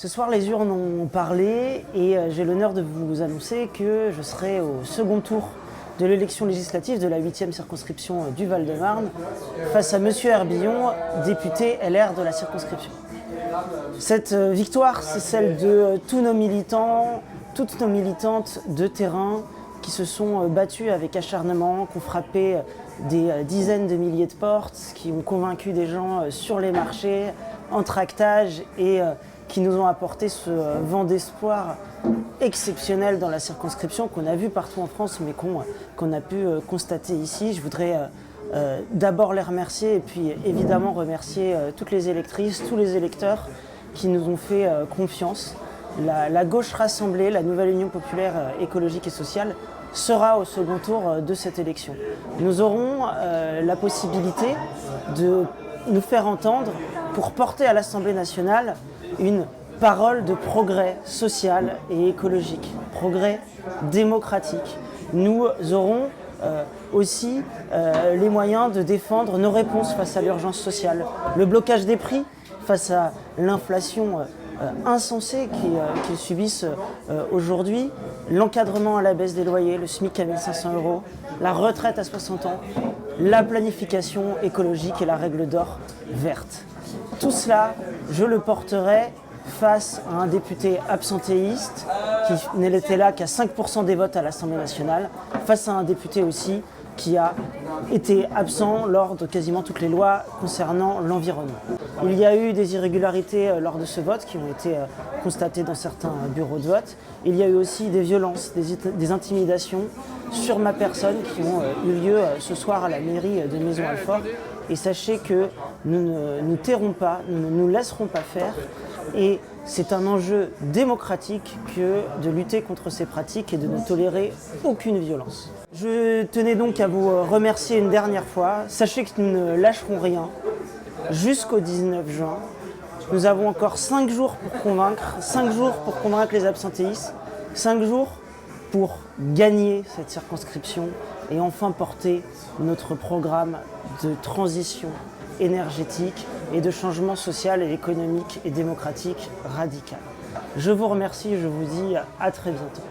Ce soir, les urnes ont parlé et j'ai l'honneur de vous annoncer que je serai au second tour de l'élection législative de la 8e circonscription du Val-de-Marne face à Monsieur Herbillon, député LR de la circonscription. Cette victoire, c'est celle de tous nos militants, toutes nos militantes de terrain qui se sont battus avec acharnement, qui ont frappé des dizaines de milliers de portes, qui ont convaincu des gens sur les marchés, en tractage et qui nous ont apporté ce vent d'espoir exceptionnel dans la circonscription qu'on a vu partout en France mais qu'on a pu constater ici. Je voudrais d'abord les remercier et puis évidemment remercier toutes les électrices, tous les électeurs qui nous ont fait confiance. La gauche rassemblée, la nouvelle Union populaire écologique et sociale sera au second tour de cette élection. Nous aurons la possibilité de nous faire entendre pour porter à l'Assemblée nationale une parole de progrès social et écologique, progrès démocratique. Nous aurons aussi les moyens de défendre nos réponses face à l'urgence sociale, le blocage des prix face à l'inflation insensée qu'ils subissent aujourd'hui, l'encadrement à la baisse des loyers, le SMIC à 1 500 €, la retraite à 60 ans, la planification écologique et la règle d'or verte. Tout cela, je le porterai face à un député absentéiste qui n'était là qu'à 5% des votes à l'Assemblée nationale, face à un député aussi qui a été absent lors de quasiment toutes les lois concernant l'environnement. Il y a eu des irrégularités lors de ce vote qui ont été constatées dans certains bureaux de vote. Il y a eu aussi des violences, des intimidations sur ma personne qui ont eu lieu ce soir à la mairie de Maisons-Alfort. Et sachez que nous ne nous tairons pas, nous ne nous laisserons pas faire. Et c'est un enjeu démocratique que de lutter contre ces pratiques et de ne tolérer aucune violence. Je tenais donc à vous remercier une dernière fois. Sachez que nous ne lâcherons rien jusqu'au 19 juin. Nous avons encore 5 jours pour convaincre, 5 jours pour convaincre les absentéistes, 5 jours pour gagner cette circonscription et enfin porter notre programme de transition énergétique et de changement social et économique et démocratique radical. Je vous remercie et je vous dis à très bientôt.